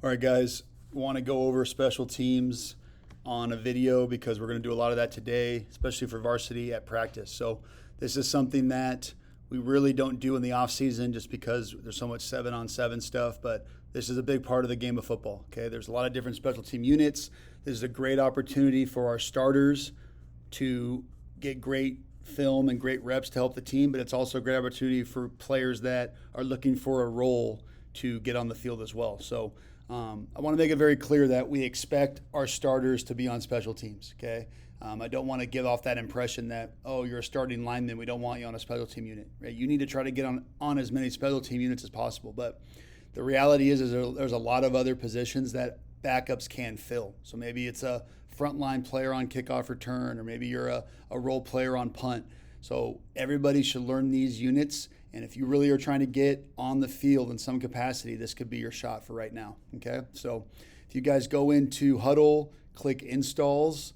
All right, guys, want to go over special teams on a video because we're going to do a lot of that today, especially for varsity at practice. So this is something that we really don't do in the off season just because there's so much 7-on-7 stuff, but this is a big part of the game of football. Okay, there's a lot of different special team units. This is a great opportunity for our starters to get great film and great reps to help the team, but it's also a great opportunity for players that are looking for a role to get on the field as well. So I want to make it very clear that we expect our starters to be on special teams, okay? I don't want to give off that impression that, oh, you're a starting lineman, we don't want you on a special team unit, right? You need to try to get on as many special team units as possible, but the reality is there's a lot of other positions that backups can fill. So maybe it's a frontline player on kickoff return, or maybe you're a role player on punt. So everybody should learn these units, and if you really are trying to get on the field in some capacity, this could be your shot for right now, okay? So if you guys go into Huddle, click Installs,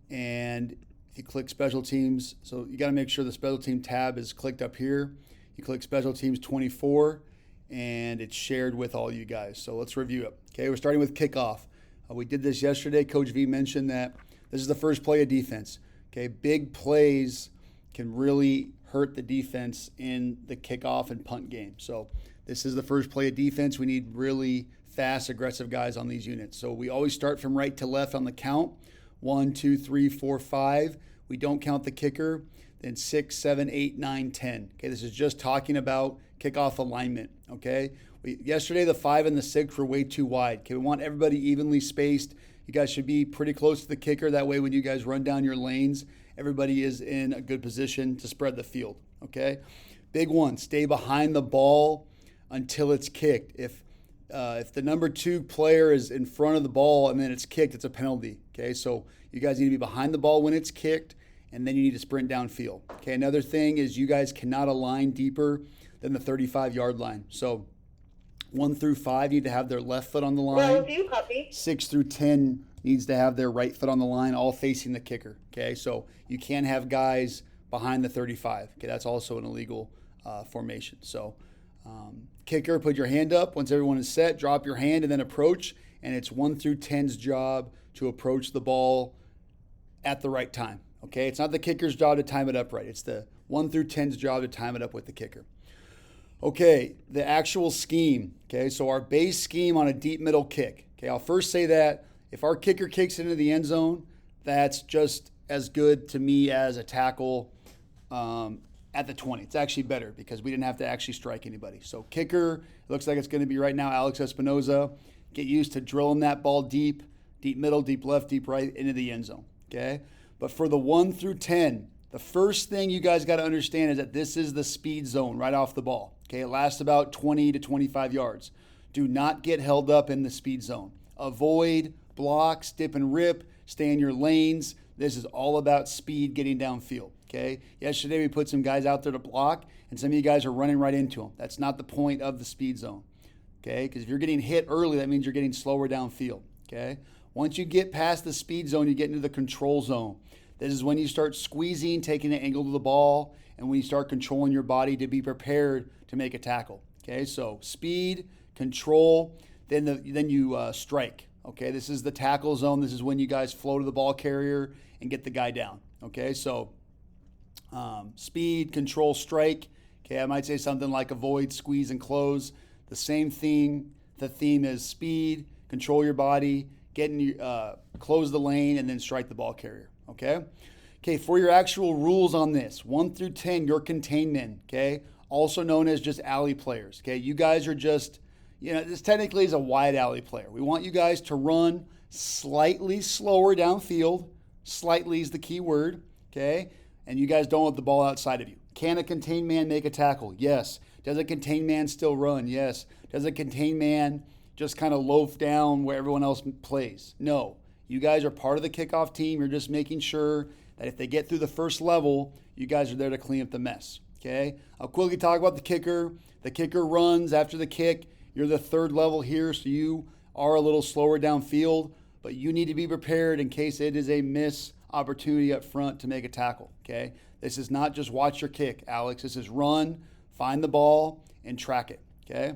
and if you click Special Teams, so you got to make sure the Special Team tab is clicked up here. You click Special Teams 24, and it's shared with all you guys. So let's review it. Okay, we're starting with kickoff. We did this yesterday. Coach V mentioned that this is the first play of defense. Okay, big plays can really hurt the defense in the kickoff and punt game. So this is the first play of defense. We need really fast, aggressive guys on these units. So we always start from right to left on the count. 1, 2, 3, 4, 5. We don't count the kicker. Then 6, 7, 8, 9, 10. Okay, this is just talking about kickoff alignment. Okay, yesterday the 5 and the 6 were way too wide. Okay, we want everybody evenly spaced. You guys should be pretty close to the kicker. That way, when you guys run down your lanes, everybody is in a good position to spread the field. Okay, big one: stay behind the ball until it's kicked. If the number 2 player is in front of the ball and then it's kicked, it's a penalty. Okay, so you guys need to be behind the ball when it's kicked, and then you need to sprint downfield. Okay, another thing is you guys cannot align deeper than the 35-yard line. So 1 through 5 need to have their left foot on the line. Well, do you, puppy? 6 through 10 needs to have their right foot on the line, all facing the kicker. Okay, so you can't have guys behind the 35. Okay, that's also an illegal formation. So kicker, put your hand up. Once everyone is set, drop your hand and then approach. And it's 1 through 10's job to approach the ball at the right time. Okay, it's not the kicker's job to time it up right. It's the 1 through 10's job to time it up with the kicker. Okay, the actual scheme. Okay, so our base scheme on a deep middle kick. Okay, I'll first say that if our kicker kicks into the end zone, that's just as good to me as a tackle at the 20. It's actually better because we didn't have to actually strike anybody. So kicker, it looks like it's going to be right now Alex Espinoza. Get used to drilling that ball deep middle, deep left, deep right into the end zone. Okay, but for the 1 through 10, the first thing you guys got to understand is that this is the speed zone right off the ball. Okay, it lasts about 20 to 25 yards. Do not get held up in the speed zone. Avoid blocks, dip and rip, stay in your lanes. This is all about speed getting downfield. Okay, yesterday we put some guys out there to block, and some of you guys are running right into them. That's not the point of the speed zone. Okay, because if you're getting hit early, that means you're getting slower downfield. Okay, once you get past the speed zone, you get into the control zone. This is when you start squeezing, taking an angle to the ball, and when you start controlling your body to be prepared to make a tackle. Okay, so speed, control, then you strike. Okay, this is the tackle zone. This is when you guys flow to the ball carrier and get the guy down. Okay, so speed, control, strike. Okay, I might say something like avoid, squeeze, and close. The same thing. The theme is speed, control your body, close the lane, and then strike the ball carrier. Okay? Okay, for your actual rules on this, 1 through 10, you're contained men, okay? Also known as just alley players, okay? You guys are just, this technically is a wide alley player. We want you guys to run slightly slower downfield. Slightly is the key word, okay? And you guys don't want the ball outside of you. Can a contained man make a tackle? Yes. Does a contained man still run? Yes. Does a contained man just kind of loaf down where everyone else plays? No. You guys are part of the kickoff team. You're just making sure that if they get through the first level, you guys are there to clean up the mess, okay? I'll quickly talk about the kicker. The kicker runs after the kick. You're the third level here, so you are a little slower downfield, but you need to be prepared in case it is a miss opportunity up front to make a tackle, okay? This is not just watch your kick, Alex. This is run, find the ball, and track it, okay?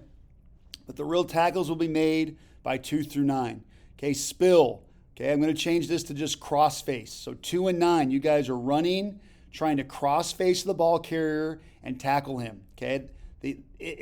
But the real tackles will be made by 2 through 9. Okay, spill. Okay, I'm going to change this to just cross face. So 2 and 9, you guys are running, trying to cross face the ball carrier and tackle him. Okay,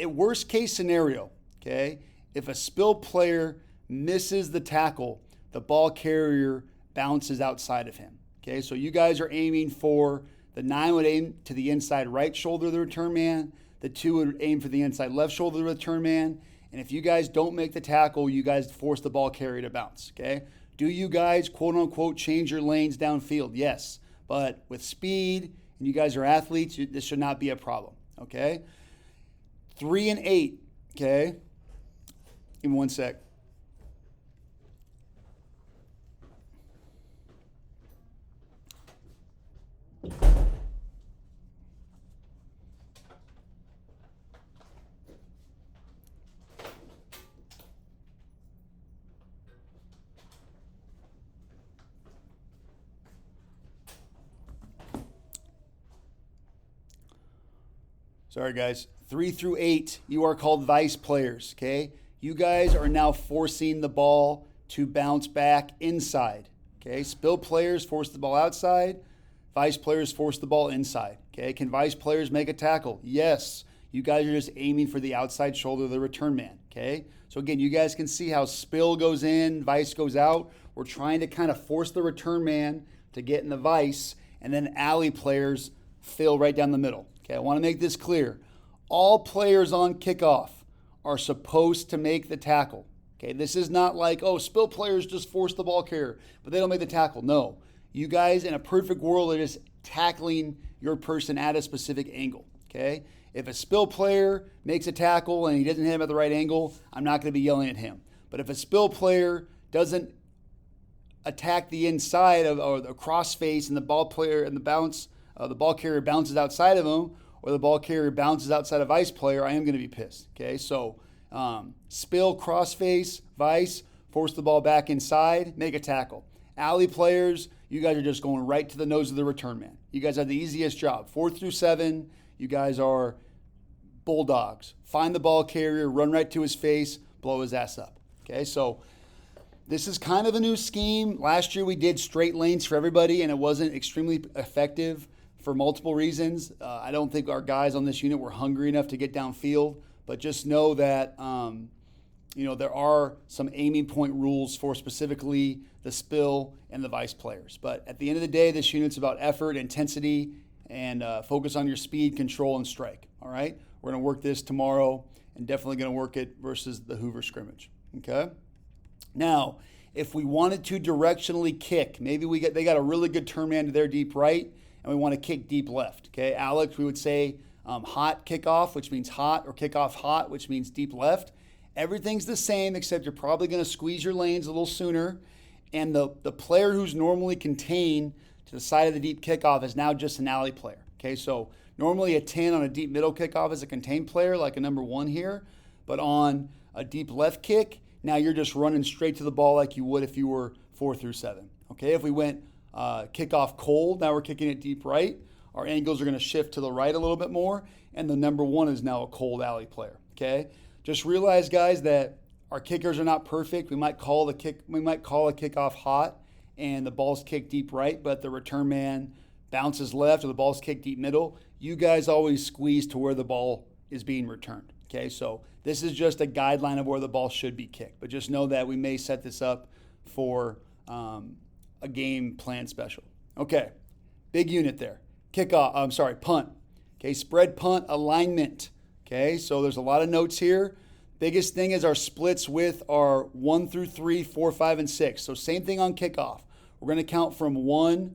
worst case scenario, okay, if a spill player misses the tackle, the ball carrier bounces outside of him. Okay, so you guys are aiming for the 9 would aim to the inside right shoulder of the return man. The 2 would aim for the inside left shoulder of the return man. And if you guys don't make the tackle, you guys force the ball carrier to bounce. Okay, do you guys quote unquote change your lanes downfield? Yes, but with speed and you guys are athletes, this should not be a problem. Okay, 3 and 8. Okay, give me one sec. Sorry, guys. 3 through 8, you are called vice players, okay? You guys are now forcing the ball to bounce back inside, okay? Spill players force the ball outside. Vice players force the ball inside, okay? Can vice players make a tackle? Yes. You guys are just aiming for the outside shoulder of the return man, okay? So again, you guys can see how spill goes in, vice goes out. We're trying to kind of force the return man to get in the vice, and then alley players fill right down the middle. Okay, I want to make this clear. All players on kickoff are supposed to make the tackle. Okay, this is not like, oh, spill players just force the ball carrier, but they don't make the tackle. No, you guys in a perfect world are just tackling your person at a specific angle. Okay, if a spill player makes a tackle and he doesn't hit him at the right angle, I'm not going to be yelling at him. But if a spill player doesn't attack the inside of or the cross face and the ball player and the ball carrier bounces outside of him, or the ball carrier bounces outside of vice player, I am going to be pissed. Okay, so spill, cross face, vice, force the ball back inside, make a tackle. Alley players, you guys are just going right to the nose of the return man. You guys have the easiest job. 4 through 7, you guys are bulldogs. Find the ball carrier, run right to his face, blow his ass up. Okay, so this is kind of a new scheme. Last year we did straight lanes for everybody, and it wasn't extremely effective for multiple reasons. I don't think our guys on this unit were hungry enough to get downfield, but just know that there are some aiming point rules for specifically the spill and the vice players. But at the end of the day, this unit's about effort, intensity, and focus on your speed, control, and strike. All right? We're going to work this tomorrow and definitely going to work it versus the Hoover scrimmage. Okay? Now, if we wanted to directionally kick, maybe they got a really good turn man to their deep right, and we want to kick deep left. Okay, Alex, we would say hot kickoff, which means hot, or kickoff hot, which means deep left. Everything's the same, except you're probably going to squeeze your lanes a little sooner, and the player who's normally contained to the side of the deep kickoff is now just an alley player. Okay, so normally a 10 on a deep middle kickoff is a contained player, like a number 1 here, but on a deep left kick, now you're just running straight to the ball like you would if you were 4 through 7. Okay, if we went kickoff cold, now we're kicking it deep right. Our angles are going to shift to the right a little bit more, and the number 1 is now a cold alley player. Okay, just realize, guys, that our kickers are not perfect. We might call a kickoff hot, and the ball's kicked deep right, but the return man bounces left, or the ball's kicked deep middle. You guys always squeeze to where the ball is being returned. Okay, so this is just a guideline of where the ball should be kicked, but just know that we may set this up for a game plan special. Okay, big unit there. Punt. Okay, spread punt alignment. Okay, so there's a lot of notes here. Biggest thing is our splits with our 1 through 3, 4, 5, and 6. So same thing on kickoff. We're going to count from 1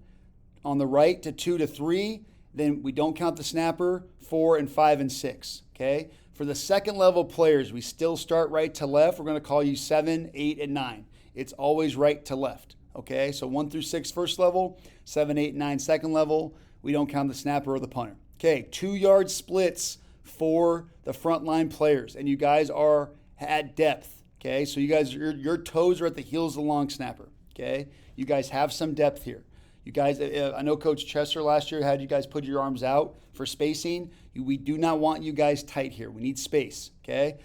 on the right to 2 to 3. Then we don't count the snapper, 4 and 5 and 6. Okay, for the second level players, we still start right to left. We're going to call you 7, 8, and 9. It's always right to left. Okay, so 1 through 6 first level, 7, 8, 9 second level. We don't count the snapper or the punter. Okay, 2-yard splits for the frontline players, and you guys are at depth. Okay, so you guys, your toes are at the heels of the long snapper. Okay, you guys have some depth here. You guys, I know Coach Chester last year had you guys put your arms out for spacing. We do not want you guys tight here. We need space. Okay.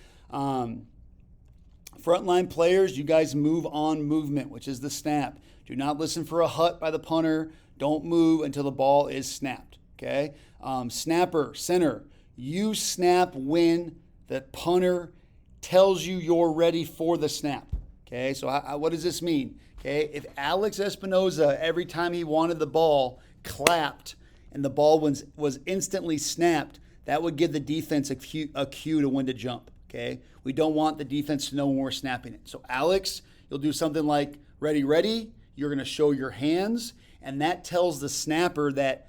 Frontline players, you guys move on movement, which is the snap. Do not listen for a hut by the punter. Don't move until the ball is snapped, okay? Snapper, center, you snap when the punter tells you you're ready for the snap, okay? So what does this mean? Okay, if Alex Espinoza, every time he wanted the ball, clapped and the ball was instantly snapped, that would give the defense a cue to when to jump, okay? We don't want the defense to know when we're snapping it. So Alex, you'll do something like ready, ready. You're going to show your hands, and that tells the snapper that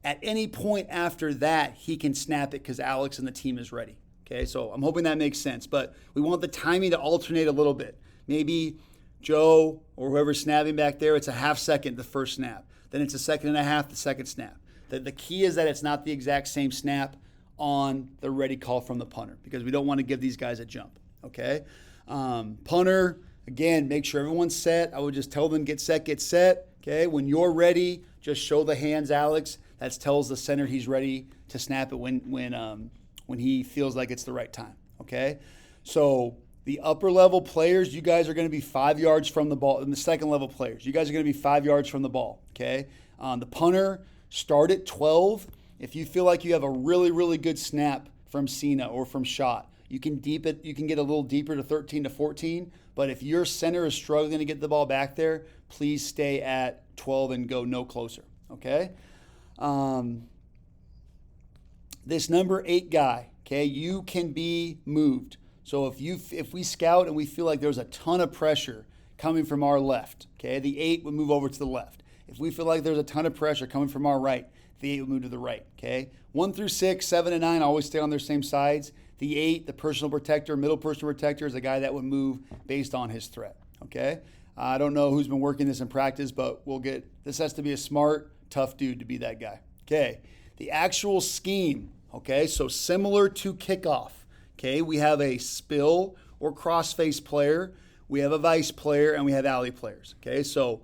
at any point after that, he can snap it because Alex and the team is ready, okay? So I'm hoping that makes sense, but we want the timing to alternate a little bit. Maybe Joe or whoever's snapping back there, it's a half second the first snap. Then it's a second and a half the second snap. The key is that it's not the exact same snap on the ready call from the punter because we don't want to give these guys a jump, okay? Punter, again, make sure everyone's set. I would just tell them get set, okay? When you're ready, just show the hands, Alex. That tells the center he's ready to snap it when he feels like it's the right time, okay? So the upper level players, you guys are going to be 5 yards from the ball. And the second level players, you guys are going to be 5 yards from the ball, okay? The punter, start at 12. If you feel like you have a really, really good snap from Cena or from shot, you can get a little deeper to 13 to 14. But if your center is struggling to get the ball back there, please stay at 12 and go no closer, okay? This number 8 guy, okay, you can be moved. So if we scout and we feel like there's a ton of pressure coming from our left, okay, the 8 would move over to the left. If we feel like there's a ton of pressure coming from our right, the 8 would move to the right, okay? 1 through 6, 7 and 9 always stay on their same sides. The 8, the personal protector, middle personal protector, is a guy that would move based on his threat, okay? I don't know who's been working this in practice, but this has to be a smart, tough dude to be that guy, okay? The actual scheme, okay, so similar to kickoff, okay? We have a spill or crossface player, we have a vice player, and we have alley players, okay? So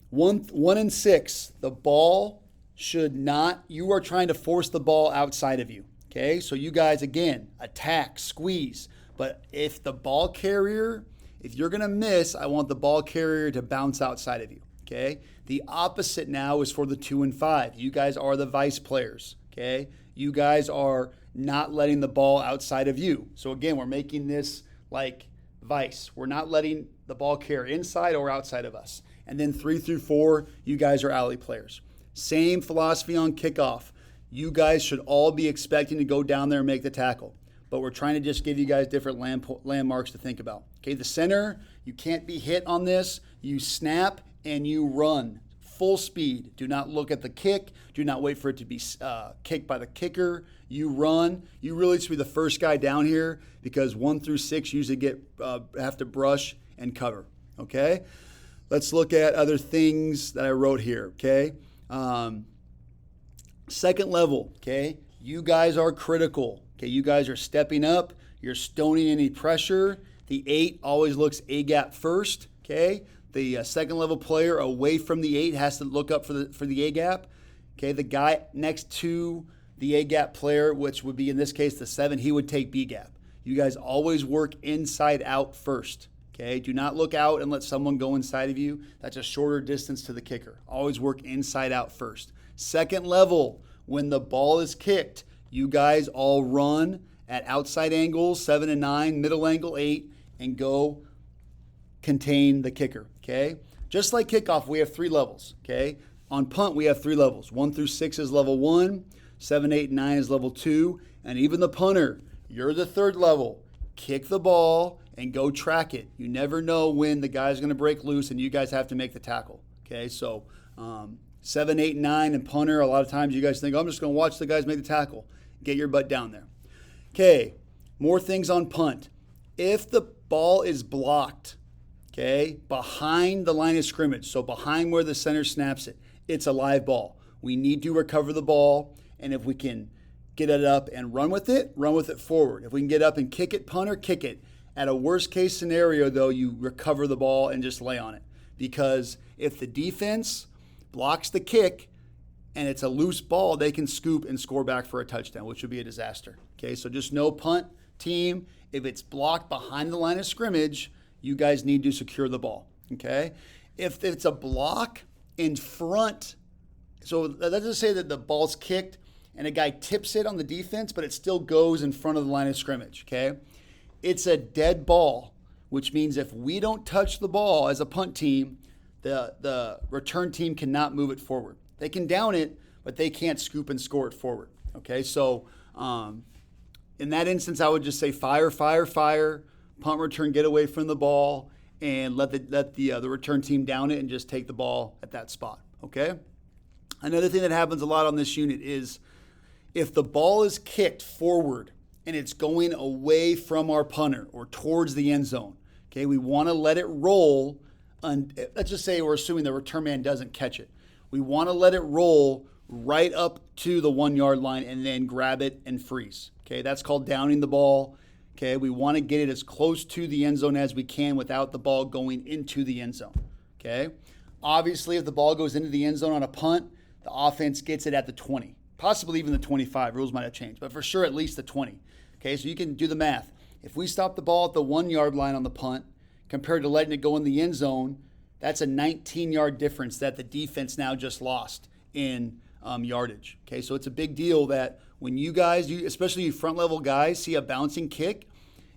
1 and 6, the ball should not, you are trying to force the ball outside of you, okay? So you guys, again, attack, squeeze. But if the ball carrier, if you're going to miss, I want the ball carrier to bounce outside of you, okay? The opposite now is for the 2 and 5. You guys are the vice players, okay? You guys are not letting the ball outside of you. So again, we're making this like vice. We're not letting the ball carry inside or outside of us. And then 3 through 4, you guys are alley players. Same philosophy on kickoff. You guys should all be expecting to go down there and make the tackle. But we're trying to just give you guys different landmarks to think about. Okay, the center, you can't be hit on this. You snap and you run. Full speed. Do not look at the kick. Do not wait for it to be kicked by the kicker. You run. You really should be the first guy down here because 1 through 6 usually have to brush and cover. Okay? Let's look at other things that I wrote here. Okay? Second level, okay? You guys are critical, okay? You guys are stepping up. You're stoning any pressure. The 8 always looks A-gap first, okay? The second level player away from the 8 has to look up for the A-gap, okay? The guy next to the A-gap player, which would be in this case the 7, he would take B-gap. You guys always work inside out first, okay? Do not look out and let someone go inside of you. That's a shorter distance to the kicker. Always work inside out first. Second level, when the ball is kicked, you guys all run at outside angles, 7 and 9, middle angle 8, and go contain the kicker, okay? Just like kickoff, we have 3 levels, okay? On punt, we have 3 levels. 1 through 6 is level 1, 7, 8, and 9 is level 2, and even the punter, you're the 3rd level. Kick the ball and go track it. You never know when the guy's going to break loose and you guys have to make the tackle, okay? So 7, 8, 9, and punter, a lot of times you guys think, oh, I'm just going to watch the guys make the tackle. Get your butt down there. Okay, more things on punt. If the ball is blocked, okay, behind the line of scrimmage, so behind where the center snaps it, it's a live ball. We need to recover the ball, and if we can get it up and run with it forward. If we can get up and kick it, punter, kick it. At a worst case scenario, though, you recover the ball and just lay on it. Because if the defense blocks the kick and it's a loose ball, they can scoop and score back for a touchdown, which would be a disaster. Okay, so just know punt, team, if it's blocked behind the line of scrimmage, you guys need to secure the ball, okay? If it's a block in front, so let's just say that the ball's kicked and a guy tips it on the defense, but it still goes in front of the line of scrimmage, okay? It's a dead ball, which means if we don't touch the ball as a punt team, the return team cannot move it forward. They can down it, but they can't scoop and score it forward, okay? So in that instance, I would just say fire, punt return, get away from the ball, and let the return team down it and just take the ball at that spot, okay? Another thing that happens a lot on this unit is if the ball is kicked forward and it's going away from our punter or towards the end zone, okay, we want to let it roll. Let's just say we're assuming the return man doesn't catch it. We want to let it roll right up to the 1 yard line and then grab it and freeze. Okay, that's called downing the ball. Okay, we want to get it as close to the end zone as we can without the ball going into the end zone. Okay, obviously, if the ball goes into the end zone on a punt, the offense gets it at the 20, possibly even the 25. Rules might have changed, but for sure at least the 20. Okay, so you can do the math. If we stop the ball at the 1 yard line on the punt compared to letting it go in the end zone, that's a 19-yard difference that the defense now just lost in yardage. Okay, so it's a big deal that when you guys, especially you front-level guys, see a bouncing kick,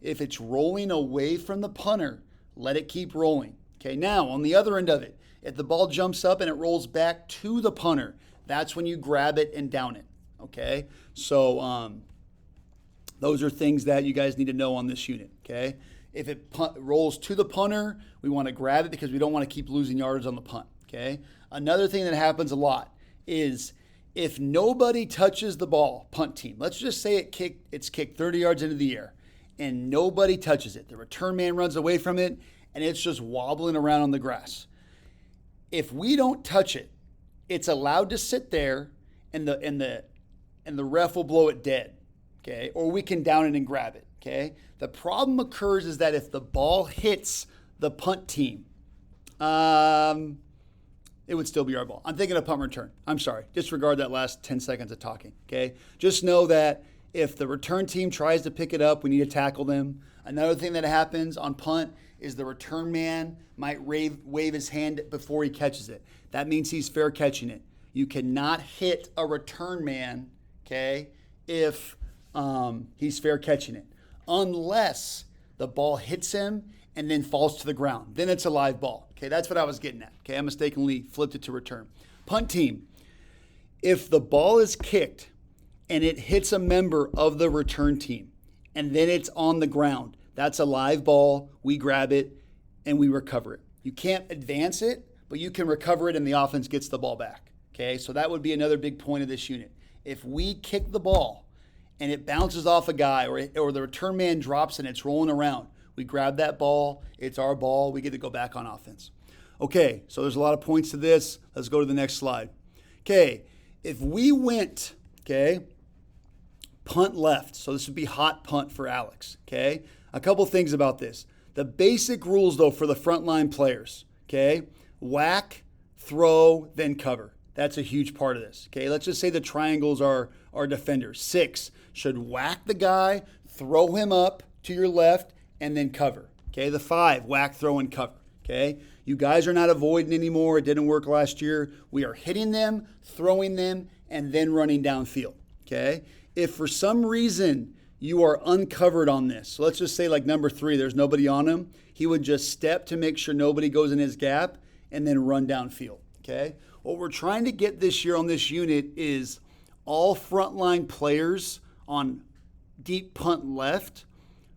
if it's rolling away from the punter, let it keep rolling. Okay, now on the other end of it, if the ball jumps up and it rolls back to the punter, that's when you grab it and down it. Okay, so those are things that you guys need to know on this unit. Okay, if it rolls to the punter, we want to grab it because we don't want to keep losing yards on the punt. Okay, another thing that happens a lot is if nobody touches the ball, punt team, let's just say it's kicked 30 yards into the air and nobody touches it. The return man runs away from it and it's just wobbling around on the grass. If we don't touch it, it's allowed to sit there and the ref will blow it dead. Okay, or we can down it and grab it. Okay, the problem occurs is that if the ball hits the punt team, it would still be our ball. I'm thinking of punt return. I'm sorry. Disregard that last 10 seconds of talking, okay? Just know that if the return team tries to pick it up, we need to tackle them. Another thing that happens on punt is the return man might wave his hand before he catches it. That means he's fair catching it. You cannot hit a return man, okay, if he's fair catching it, unless the ball hits him and then falls to the ground. Then it's a live ball. Okay, that's what I was getting at. Okay, I mistakenly flipped it to return. Punt team, if the ball is kicked and it hits a member of the return team and then it's on the ground, that's a live ball. We grab it and we recover it. You can't advance it, but you can recover it and the offense gets the ball back. Okay, so that would be another big point of this unit. If we kick the ball and it bounces off a guy or the return man drops and it's rolling around, we grab that ball. It's our ball. We get to go back on offense. Okay, so there's a lot of points to this. Let's go to the next slide. Okay, if we went, punt left. So this would be hot punt for Alex, okay? A couple things about this. The basic rules, though, for the frontline players, okay? Whack, throw, then cover. That's a huge part of this, okay? Let's just say the triangles are our defenders. 6 should whack the guy, throw him up to your left, and then cover. Okay, the 5, whack, throw, and cover. Okay, you guys are not avoiding anymore. It didn't work last year. We are hitting them, throwing them, and then running downfield. Okay, if for some reason you are uncovered on this, so let's just say like number 3, there's nobody on him. He would just step to make sure nobody goes in his gap and then run downfield. Okay, what we're trying to get this year on this unit is all frontline players on deep punt left,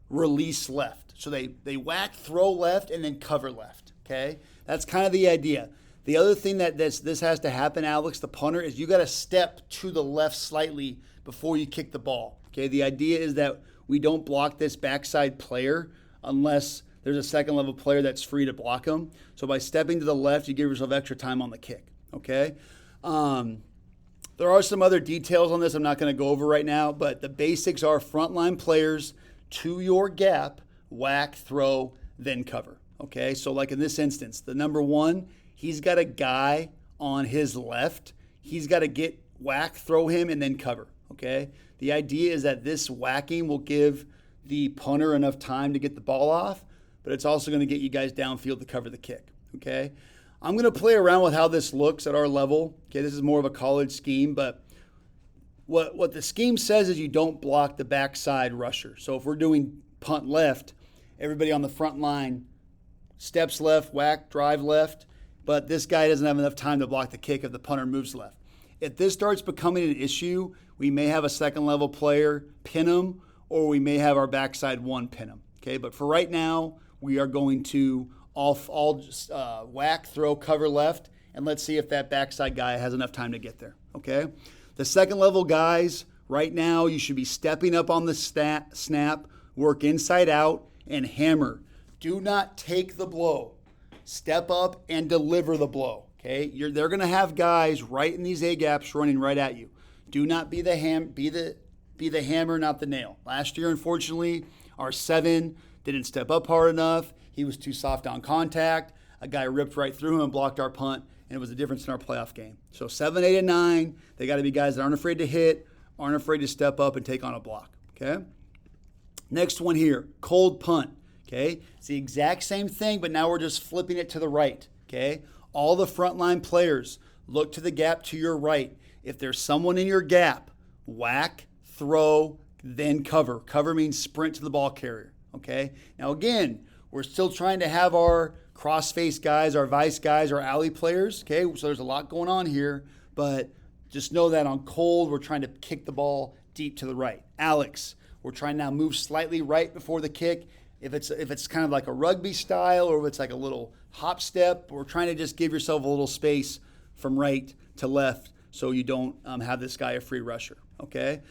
release left. So they whack, throw left, and then cover left, okay? That's kind of the idea. The other thing that this has to happen, Alex, the punter, is you got to step to the left slightly before you kick the ball, okay? The idea is that we don't block this backside player unless there's a second-level player that's free to block him. So by stepping to the left, you give yourself extra time on the kick, okay? There are some other details on this I'm not going to go over right now, but the basics are frontline players to your gap, whack, throw, then cover. Okay, so like in this instance, the number 1, he's got a guy on his left. He's got to get whack, throw him, and then cover. Okay, the idea is that this whacking will give the punter enough time to get the ball off, but it's also going to get you guys downfield to cover the kick, okay? I'm going to play around with how this looks at our level. Okay, this is more of a college scheme, but what the scheme says is you don't block the backside rusher. So if we're doing punt left, everybody on the front line steps left, whack, drive left, but this guy doesn't have enough time to block the kick if the punter moves left. If this starts becoming an issue, we may have a second level player pin him, or we may have our backside one pin him. Okay, but for right now, we are going to all whack, throw, cover left, and let's see if that backside guy has enough time to get there. Okay, the second level guys, right now, you should be stepping up on the snap, work inside out, and hammer. Do not take the blow. Step up and deliver the blow. Okay, they're going to have guys right in these A gaps running right at you. Do not be the hammer, not the nail. Last year, unfortunately, our 7 didn't step up hard enough. He was too soft on contact. A guy ripped right through him and blocked our punt, and it was the difference in our playoff game. So 7, 8, and 9, they got to be guys that aren't afraid to hit, aren't afraid to step up and take on a block. Okay. Next one here, cold punt. Okay, it's the exact same thing, but now we're just flipping it to the right. Okay, all the frontline players look to the gap to your right. If there's someone in your gap, whack, throw, then cover. Cover means sprint to the ball carrier. Okay, now again, we're still trying to have our cross-face guys, our vice guys, our alley players. Okay, so there's a lot going on here, but just know that on cold, we're trying to kick the ball deep to the right. Alex, we're trying to now move slightly right before the kick. If it's kind of like a rugby style, or if it's like a little hop step, we're trying to just give yourself a little space from right to left so you don't have this guy a free rusher, okay?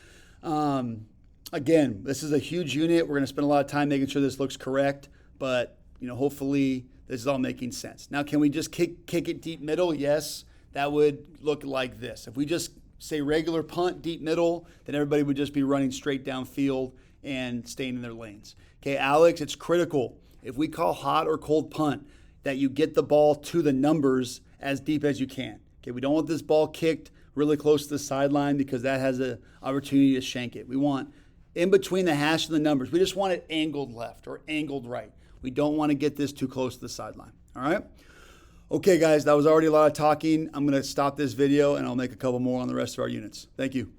Again, this is a huge unit. We're going to spend a lot of time making sure this looks correct, but hopefully this is all making sense. Now, can we just kick it deep middle? Yes, that would look like this. If we just say regular punt, deep middle, then everybody would just be running straight downfield and staying in their lanes. Okay, Alex, it's critical, if we call hot or cold punt, that you get the ball to the numbers as deep as you can. Okay, we don't want this ball kicked really close to the sideline because that has an opportunity to shank it. We want in between the hash and the numbers. We just want it angled left or angled right. We don't want to get this too close to the sideline. All right? Okay, guys, that was already a lot of talking. I'm going to stop this video and I'll make a couple more on the rest of our units. Thank you.